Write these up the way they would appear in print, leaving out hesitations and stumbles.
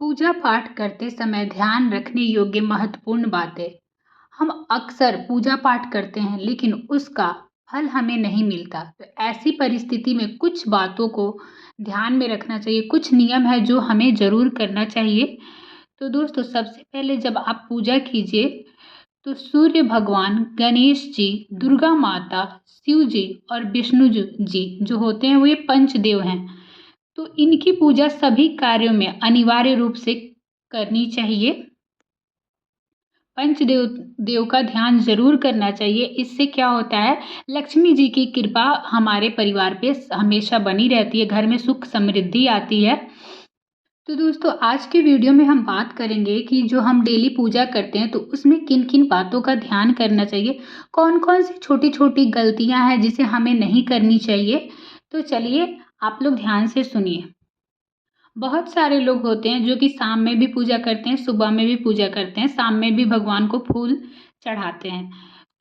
पूजा पाठ करते समय ध्यान रखने योग्य महत्वपूर्ण बातें। हम अक्सर पूजा पाठ करते हैं लेकिन उसका फल हमें नहीं मिलता। तो ऐसी परिस्थिति में कुछ बातों को ध्यान में रखना चाहिए। कुछ नियम है जो हमें ज़रूर करना चाहिए। तो दोस्तों, सबसे पहले जब आप पूजा कीजिए तो सूर्य भगवान, गणेश जी, दुर्गा माता, शिव जी और विष्णु जी जो होते हैं वो ये पंचदेव हैं। तो इनकी पूजा सभी कार्यों में अनिवार्य रूप से करनी चाहिए। पंचदेव देव का ध्यान जरूर करना चाहिए। इससे क्या होता है, लक्ष्मी जी की कृपा हमारे परिवार पे हमेशा बनी रहती है, घर में सुख समृद्धि आती है। तो दोस्तों, आज के वीडियो में हम बात करेंगे कि जो हम डेली पूजा करते हैं तो उसमें किन किन बातों का ध्यान करना चाहिए, कौन कौन सी छोटी छोटी गलतियां हैं जिसे हमें नहीं करनी चाहिए। तो चलिए आप लोग ध्यान से सुनिए। बहुत सारे लोग होते हैं जो कि शाम में भी पूजा करते हैं, सुबह में भी पूजा करते हैं, शाम में भी भगवान को फूल चढ़ाते हैं।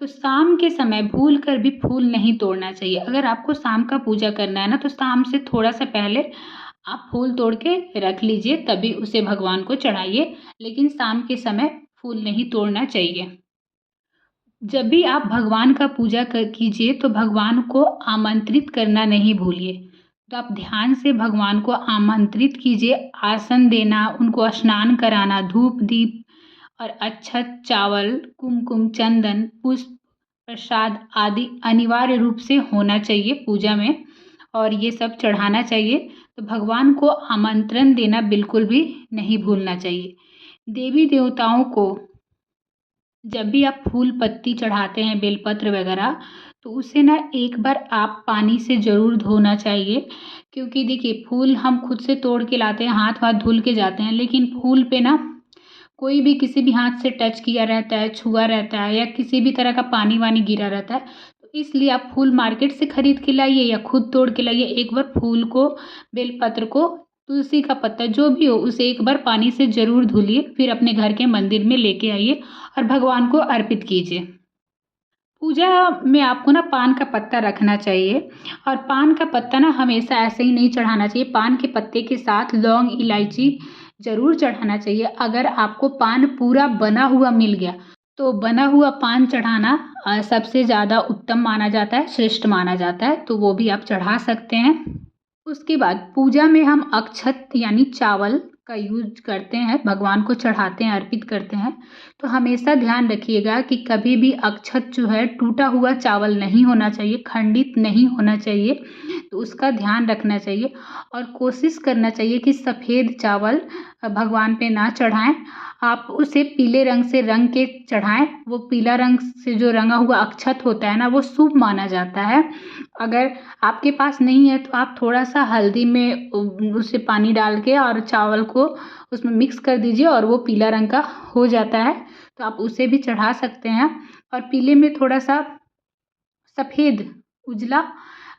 तो शाम के समय भूल कर भी फूल नहीं तोड़ना चाहिए। अगर आपको शाम का पूजा करना है ना तो शाम से थोड़ा सा पहले आप फूल तोड़ के रख लीजिए, तभी उसे भगवान को चढ़ाइए। लेकिन शाम के समय फूल नहीं तोड़ना चाहिए। जब भी आप भगवान का पूजा कीजिए तो भगवान को आमंत्रित करना नहीं भूलिए। तो आप ध्यान से भगवान को आमंत्रित कीजिए। आसन देना, उनको स्नान कराना, धूप दीप और अक्षत, चावल, कुमकुम, चंदन, पुष्प, प्रसाद आदि अनिवार्य रूप से होना चाहिए पूजा में, और ये सब चढ़ाना चाहिए। तो भगवान को आमंत्रण देना बिल्कुल भी नहीं भूलना चाहिए। देवी देवताओं को जब भी आप फूल पत्ती चढ़ाते हैं, बेलपत्र वगैरह, तो उसे ना एक बार आप पानी से ज़रूर धोना चाहिए। क्योंकि देखिए, फूल हम खुद से तोड़ के लाते हैं, हाथ वाथ धुल के जाते हैं, लेकिन फूल पे ना कोई भी किसी भी हाथ से टच किया रहता है, छुआ रहता है, या किसी भी तरह का पानी वानी गिरा रहता है। तो इसलिए आप फूल मार्केट से खरीद के लाइए या खुद तोड़ के लाइए। एक बार फूल को, बेलपत्र को, तुलसी का पत्ता जो भी हो उसे एक बार पानी से ज़रूर धुलिए, फिर अपने घर के मंदिर में लेके आइए और भगवान को अर्पित कीजिए। पूजा में आपको ना पान का पत्ता रखना चाहिए, और पान का पत्ता ना हमेशा ऐसे ही नहीं चढ़ाना चाहिए। पान के पत्ते के साथ लौंग, इलायची ज़रूर चढ़ाना चाहिए। अगर आपको पान पूरा बना हुआ मिल गया तो बना हुआ पान चढ़ाना सबसे ज़्यादा उत्तम माना जाता है, श्रेष्ठ माना जाता है, तो वो भी आप चढ़ा सकते हैं। उसके बाद पूजा में हम अक्षत यानी चावल का यूज करते हैं, भगवान को चढ़ाते हैं, अर्पित करते हैं। तो हमेशा ध्यान रखिएगा कि कभी भी अक्षत जो है टूटा हुआ चावल नहीं होना चाहिए, खंडित नहीं होना चाहिए। तो उसका ध्यान रखना चाहिए और कोशिश करना चाहिए कि सफ़ेद चावल भगवान पे ना चढ़ाएं। आप उसे पीले रंग से रंग के चढ़ाएं। वो पीला रंग से जो रंगा हुआ अक्षत होता है ना, वो शुभ माना जाता है। अगर आपके पास नहीं है तो आप थोड़ा सा हल्दी में उसे पानी डाल के और चावल को उसमें मिक्स कर दीजिए और वो पीला रंग का हो जाता है, तो आप उसे भी चढ़ा सकते हैं। और पीले में थोड़ा सा सफ़ेद उजला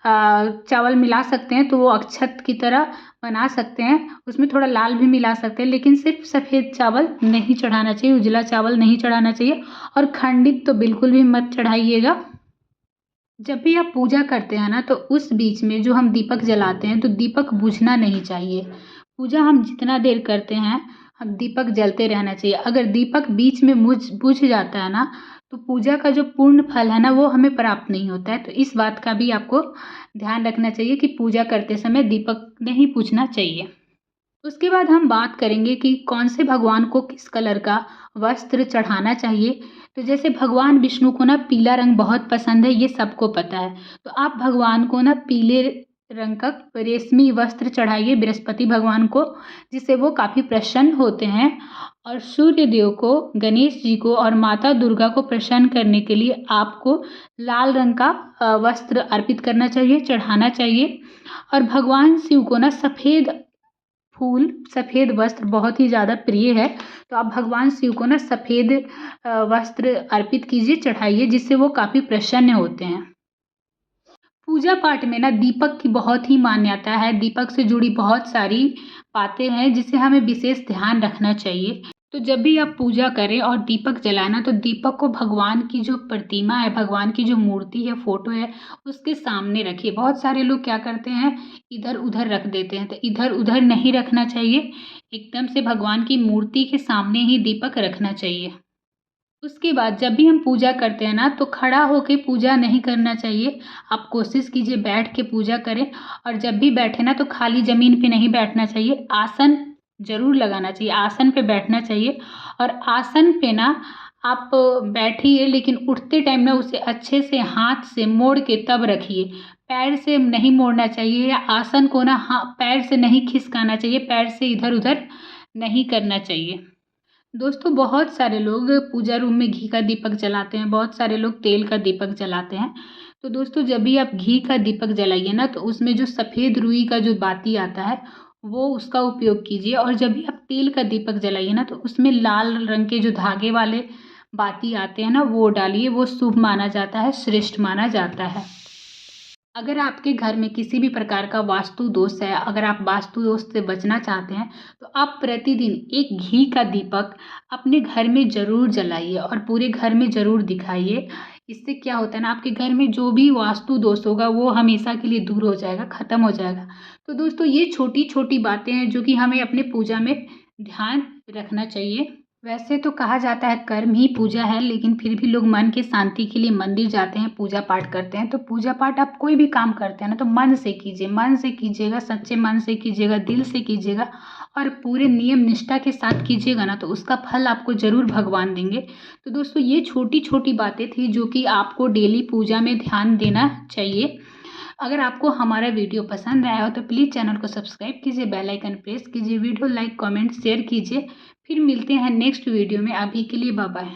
चावल मिला सकते हैं, तो वो अक्षत की तरह बना सकते हैं। उसमें थोड़ा लाल भी मिला सकते हैं, लेकिन सिर्फ सफ़ेद चावल नहीं चढ़ाना चाहिए, उजला चावल नहीं चढ़ाना चाहिए। और खंडित तो बिल्कुल भी मत चढ़ाइएगा। जब भी आप पूजा करते हैं ना तो उस बीच में जो हम दीपक जलाते हैं तो दीपक बुझना नहीं चाहिए। पूजा हम जितना देर करते हैं, हम दीपक जलते रहना चाहिए। अगर दीपक बीच में बुझ जाता है ना तो पूजा का जो पूर्ण फल है ना वो हमें प्राप्त नहीं होता है। तो इस बात का भी आपको ध्यान रखना चाहिए कि पूजा करते समय दीपक नहीं बुझना चाहिए। उसके बाद हम बात करेंगे कि कौन से भगवान को किस कलर का वस्त्र चढ़ाना चाहिए। तो जैसे भगवान विष्णु को ना पीला रंग बहुत पसंद है, ये सबको पता है। तो आप भगवान को ना पीले रंग का रेशमी वस्त्र चढ़ाइए बृहस्पति भगवान को, जिससे वो काफ़ी प्रसन्न होते हैं। और सूर्य देव को, गणेश जी को और माता दुर्गा को प्रसन्न करने के लिए आपको लाल रंग का वस्त्र अर्पित करना चाहिए, चढ़ाना चाहिए। और भगवान शिव को ना सफ़ेद फूल, सफ़ेद वस्त्र बहुत ही ज़्यादा प्रिय है। तो आप भगवान शिव को ना सफ़ेद वस्त्र अर्पित कीजिए, चढ़ाइए, जिससे वो काफ़ी प्रसन्न होते हैं। पूजा पाठ में ना दीपक की बहुत ही मान्यता है। दीपक से जुड़ी बहुत सारी बातें हैं जिसे हमें विशेष ध्यान रखना चाहिए। तो जब भी आप पूजा करें और दीपक जलाना, तो दीपक को भगवान की जो प्रतिमा है, भगवान की जो मूर्ति है, फोटो है, उसके सामने रखिए। बहुत सारे लोग क्या करते हैं, इधर उधर रख देते हैं, तो इधर उधर नहीं रखना चाहिए। एकदम से भगवान की मूर्ति के सामने ही दीपक रखना चाहिए। उसके बाद जब भी हम पूजा करते हैं ना, तो खड़ा होके पूजा नहीं करना चाहिए। आप कोशिश कीजिए बैठ के पूजा करें, और जब भी बैठे ना तो खाली ज़मीन पे नहीं बैठना चाहिए, आसन ज़रूर लगाना चाहिए, आसन पे बैठना चाहिए। और आसन पे ना आप बैठिए, लेकिन उठते टाइम ना उसे अच्छे से हाथ से मोड़ के तब रखिए। पैर से नहीं मोड़ना चाहिए, या आसन को ना पैर से नहीं खिसकाना चाहिए, पैर से इधर उधर नहीं करना चाहिए। दोस्तों, बहुत सारे लोग पूजा रूम में घी का दीपक जलाते हैं, बहुत सारे लोग तेल का दीपक जलाते हैं। तो दोस्तों, जब भी आप घी का दीपक जलाइए ना, तो उसमें जो सफ़ेद रुई का जो बाती आता है, वो उसका उपयोग कीजिए। और जब भी आप तेल का दीपक जलाइए ना, तो उसमें लाल रंग के जो धागे वाले बाती आते हैं ना, वो डालिए। वो शुभ माना जाता है, श्रेष्ठ माना जाता है। अगर आपके घर में किसी भी प्रकार का वास्तु दोष है, अगर आप वास्तु दोष से बचना चाहते हैं, तो आप प्रतिदिन एक घी का दीपक अपने घर में ज़रूर जलाइए और पूरे घर में ज़रूर दिखाइए। इससे क्या होता है ना, आपके घर में जो भी वास्तु दोष होगा वो हमेशा के लिए दूर हो जाएगा, ख़त्म हो जाएगा। तो दोस्तों, ये छोटी छोटी बातें हैं जो कि हमें अपने पूजा में ध्यान रखना चाहिए। वैसे तो कहा जाता है कर्म ही पूजा है, लेकिन फिर भी लोग मन की शांति के लिए मंदिर जाते हैं, पूजा पाठ करते हैं। तो पूजा पाठ आप कोई भी काम करते हैं ना, तो मन से कीजिए, मन से कीजिएगा, सच्चे मन से कीजिएगा, दिल से कीजिएगा और पूरे नियम निष्ठा के साथ कीजिएगा ना, तो उसका फल आपको ज़रूर भगवान देंगे। तो दोस्तों, ये छोटी छोटी बातें थी जो कि आपको डेली पूजा में ध्यान देना चाहिए। अगर आपको हमारा वीडियो पसंद आया हो तो प्लीज़ चैनल को सब्सक्राइब कीजिए, बेल आइकन प्रेस कीजिए, वीडियो लाइक कमेंट शेयर कीजिए। फिर मिलते हैं नेक्स्ट वीडियो में। अभी के लिए बाय बाय।